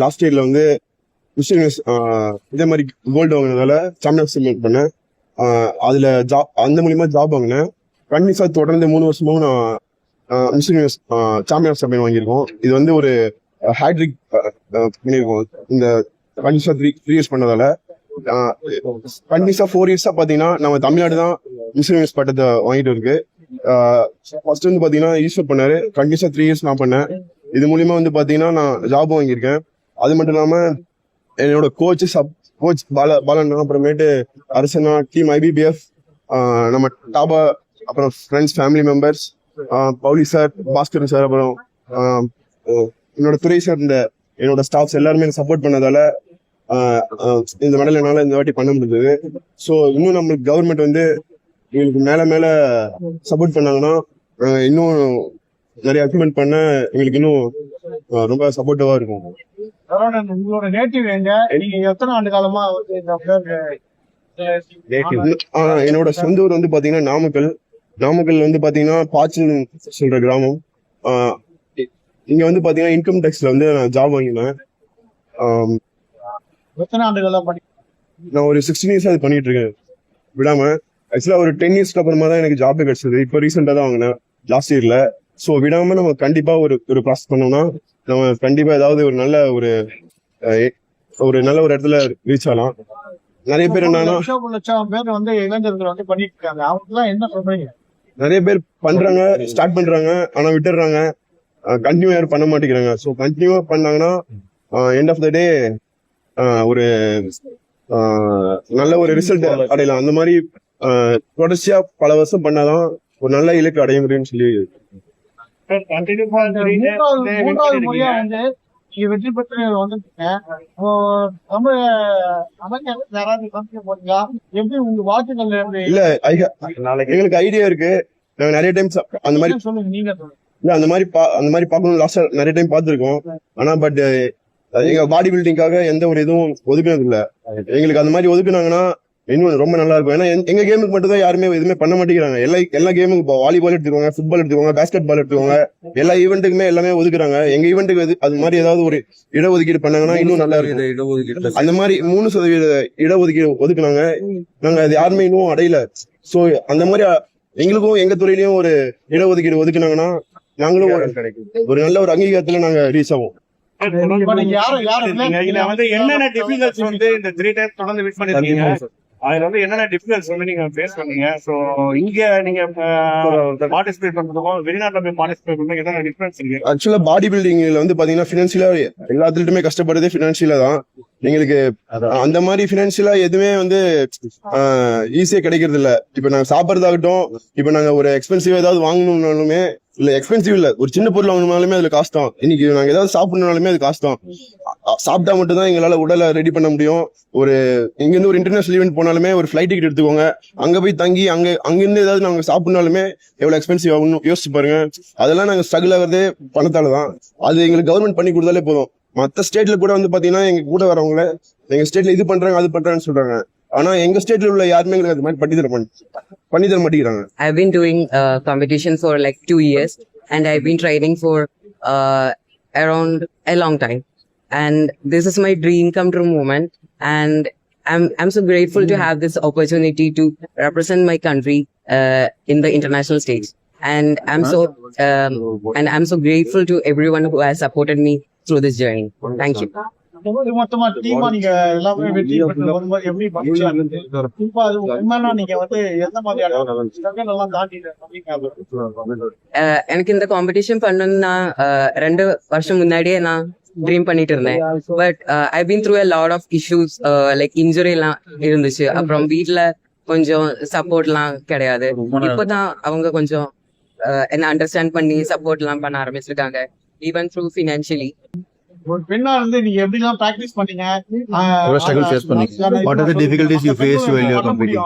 Last இயர்ல வந்து mister இதே மாதிரி கோல்டு வாங்கினதால சாம்பியன்ஷிப் மேக் பண்ணேன். அதுல ஜாப் அந்த மூலியமா ஜாப் வாங்கினேன். கண்டிப்பா தொடர்ந்து 3 வருஷமாவும் நான் மிஸ்டர் யூனிவர்ஸ் சாம்பியன்ஷிப் வாங்கியிருக்கோம். இது வந்து ஒரு ஹேட்ரிக் பண்ணியிருக்கோம் இந்த கண்டிப்பா 3 இயர்ஸ் பண்ணதால. கண்டிப்பா 4 இயர்ஸா பாத்தீங்கன்னா நம்ம தமிழ்நாடு தான் மிஸ்டர் யூனிவர்ஸ் பட்டத்தை வாங்கிட்டு இருக்கு. ஃபர்ஸ்ட் வந்து பாத்தீங்கன்னா ஈஸ்வர் பண்ணாரு, கண்டிப்பா 3 இயர்ஸ் நான் பண்ணேன். இது மூலியமா வந்து பாத்தீங்கன்னா நான் ஜாப் வாங்கியிருக்கேன். அது மட்டும் இல்லாம என்னோட கோச் பாலன், அப்புறமேட்டு அரசனா, டீம் IBBF, நம்ம டாபா, அப்புறம் friends, family members, Pauli sir, Bhaskar sir, அப்புறம் என்னோட துறை சார்ந்த என்னோட ஸ்டாஃப்ஸ் எல்லாருமே சப்போர்ட் பண்ணதால இந்த மெடல் என்னால இந்த வாட்டி பண்ண முடிஞ்சது. ஸோ இன்னும் நம்மளுக்கு கவர்மெண்ட் வந்து எங்களுக்கு மேல மேல சப்போர்ட் பண்ணாங்கன்னா இன்னும் நிறைய அச்சீவ்மெண்ட் பண்ண எங்களுக்கு இன்னும் ரொம்ப சப்போர்ட்டிவா இருக்கும். உங்களோட நேட்டிவ் எங்க? நீங்க எத்தனை ஆண்டு காலமா என்னோட சொந்த ஊர் வந்து பாத்தீங்கன்னா நாமக்கல் வந்து பாத்தீங்கன்னா பாச்சல் சொல்ற கிராமம். இங்க வந்து பாத்தீங்கன்னா இன்கம் டேக்ஸ்ல வந்து நான் ஜாப் வாங்கினேன். எத்தனை ஆண்டுகளா நான் ஒரு 16 இயர்ஸ் அது பண்ணிட்டு இருக்கேன் விடாம. ஆக்சுவலா ஒரு 10 இயர்ஸ்க்கு அப்புறமா தான் எனக்கு ஜாப் கிடைச்சது. இப்போ ரீசெண்டா தான் வாங்கினேன் லாஸ்ட் இயர்ல. ஸோ விடாம நம்ம கண்டிப்பா ஒரு ப்ராசஸ் பண்ணோம்னா நம்ம கண்டிப்பா ஏதாவது ஒரு நல்ல ஒரு இடத்துல ரீச் ஆகலாம். நிறைய பேர் என்னன்னா லட்சம் பேர் வந்து இளைஞர்கள் வந்து பண்ணிட்டு இருக்காங்க. அவங்களுக்கு என்ன சொல்றீங்க? நிறைய பேர் பண்றாங்க, ஸ்டார்ட் பண்றாங்க, ஆனா விட்டுறாங்க, கண்டினியூ யாரும் பண்ண மாட்டேங்கிறாங்க. ஸோ கண்டினியூவா பண்ணாங்கன்னா எண்ட் ஆஃப் த டே ஒரு நல்ல ஒரு ரிசல்ட் அடையலாம். அந்த மாதிரி தொடர்ச்சியா பல வருஷம் பண்ணாதான் ஒரு நல்ல இலக்கு அடைய முடியும்னு சொல்லி மூன்றாவது முறையா வந்து நீங்க வெற்றி பெற்று வந்துருக்கீங்க. தமிழ் அமைச்சர் யாராவது போறீங்களா? எப்படி உங்க வாழ்த்துக்கள்? இல்ல, எங்களுக்கு ஐடியா இருக்கு. நாங்க நிறைய டைம் அந்த மாதிரி சொல்லுங்க, நீங்க இல்ல அந்த மாதிரி பார்க்கணும் லாஸ்டா நிறைய டைம் பார்த்துருக்கோம். ஆனா பட் எங்க பாடி பில்டிங்காக எந்த ஒரு இதுவும் ஒதுக்குனது இல்ல. எங்களுக்கு அந்த மாதிரி ஒதுக்குனாங்கன்னா இன்னும் ரொம்ப நல்லா இருக்கும். ஏன்னா எங்க கேமுக்கு மட்டும் தான் யாருமே எதுவுமே பண்ண மாட்டேங்கிறாங்க. எல்லா கேமுக்கு இப்போ வாலிபால் எடுத்துக்கோங்க, ஃபுட்பால் எடுத்துக்கோங்க, பேஸ்கெட் பால் எடுத்துக்கோங்க, எல்லா ஈவெண்ட்டுக்குமே எல்லாமே ஒதுக்குறாங்க. எங்க ஈவெண்ட்டுக்கு அது மாதிரி ஏதாவது ஒரு இடஒதுக்கீடு பண்ணாங்கன்னா இன்னும் நல்லா இருக்கும். அந்த மாதிரி 3% இடஒதுக்கீடு ஒதுக்குனாங்க. நாங்க அது யாருமே இன்னும் அடையல. சோ அந்த மாதிரி எங்களுக்கும் எங்க துறையிலயும் ஒரு இடஒதுக்கீடு ஒதுக்குனாங்கன்னா நாங்களும் ஒரு நல்ல ஒரு அங்கீகாரத்துல நாங்க ரீச் ஆவோம். என்னென்ன டிஃபிகல்ட்ஸ் வந்து இந்த 3 டைம் தொடர்ந்து வின் பண்ணிருக்கீங்க? அதுல வந்து என்னென்ன டிஃபரன்ஸ் வந்து நீங்க ஃபேஸ் பண்ணீங்க? சோ இங்க நீங்க பார்ட்டிசிபேட் பண்றதுக்கும் வெளிநாட்டுல போய் பார்ட்டிசிபேட் பண்றதுக்கும் என்னென்ன டிஃபரன்ஸ் இருக்கு? ஆக்சுவலா பாடி பில்டிங்ல வந்து பாத்தீங்கன்னா பினான்சியலா எல்லா அத்லீட்டுமே கஷ்டப்படுறதே பினான்சியலா தான். எங்களுக்கு அந்த மாதிரி பினான்சியலா எதுவுமே வந்து ஈஸியா கிடைக்கிறது இல்ல. இப்ப நாங்க சாப்பிடறதாகட்டும், இப்ப நாங்க ஒரு எக்ஸ்பென்சிவ் ஏதாவது வாங்கணும்னாலுமே இல்ல, எக்ஸ்பென்சிவ் இல்ல, ஒரு சின்ன பொருள் வாங்கணும்னாலுமே அதுல காசு தான். இன்னைக்கு நாங்க ஏதாவது சாப்பிடணும்னாலுமே அது காசு தான். சாப்பிட்டா மட்டும் தான் எங்களால உடலை ரெடி பண்ண முடியும். இங்க இருந்து ஒரு இன்டர்நேஷனல் ஈவென்ட் போனாலுமே ஒரு ஃபிளைட் டிக்கெட் எடுத்துக்கோங்க, அங்க போய் தங்கி அங்கிருந்து ஏதாவது நாங்க சாப்பிடணும்னாலுமே எவ்வளவு எக்ஸ்பென்சிவ் ஆகணும் யோசிச்சு பாருங்க. அதெல்லாம் நாங்க ஸ்ட்ரகிள் ஆகிறதே பணத்தாலதான். அது எங்களுக்கு கவர்மெண்ட் பண்ணி கொடுத்தாலே போதும். மத்த ஸ்டேட்ல கூட வந்து பாத்தீங்கன்னா எங்க கூட வரவங்கள எங்க ஸ்டேட்ல இது பண்றாங்க அது பண்றாங்கன்னு சொல்றாங்க. ஆனா எங்க ஸ்டேட்ல உள்ள யாருமே எங்களுக்கு அது மாதிரி பண்ணி தர மாட்டேங்கிறாங்க. I've been doing competition for like 2 years and I've been training for around a long time, and this is my dream come true moment, and I'm so grateful to have this opportunity to represent my country in the international stage, and I'm so grateful to everyone who has supported me through this journey. Thank you. மொத்தமா டீமா நீங்க எல்லாமே வெற்றி பெற்று வரும்போது எப்படி மகிழ்ச்சியா இருந்துச்சு? இப்ப அது உண்மையா நீங்க வந்து எந்த மாதிரியான ஸ்ட்ரகிள் எல்லாம் தாண்டிட்டு? எனக்கு இந்த காம்படிஷன் பண்ணணும்னா 2 வருஷம் முன்னாடியே நான் ட்ரீம் பண்ணிட்டு இருந்தேன். But I been through a lot of issues, like injury எல்லாம் இருந்துச்சு. அப்புறம் வீட்டுல கொஞ்சம் சப்போர்ட் எல்லாம் கிடையாது. இப்பதான் அவங்க கொஞ்சம் என்ன அண்டர்ஸ்டாண்ட் பண்ணி சப்போர்ட் எல்லாம் பண்ண ஆரம்பிச்சிருக்காங்க, ஈவன் த்ரூ ஃபினான்ஷியலி. ஒரு பெண்ணா இருந்து நீங்க எப்படி எல்லாம் பிராக்டிஸ் பண்ணீங்க? struggle face பண்ணீங்க? What are the difficulties you face while you are competing?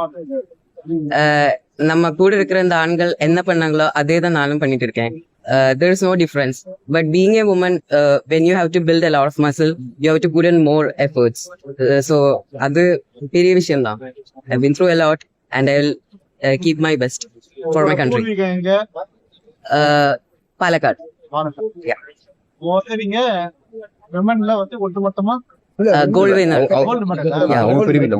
நம்ம கூட இருக்கிற இந்த ஆண்கள் என்ன பண்ணாங்களோ அதே தான் நானும் பண்ணிட்டு இருக்கேன். There is no difference, but being a woman, when you have to build a lot of muscle, you have to put in more efforts. So அது பெரிய விஷயம் தான். I've been through a lot and I'll keep my best for my country. Palakkad. Yeah. நீங்க விமன்ல வந்து ஒட்டுமொத்தமா gold winner. Gold medal உங்க பிரிவில்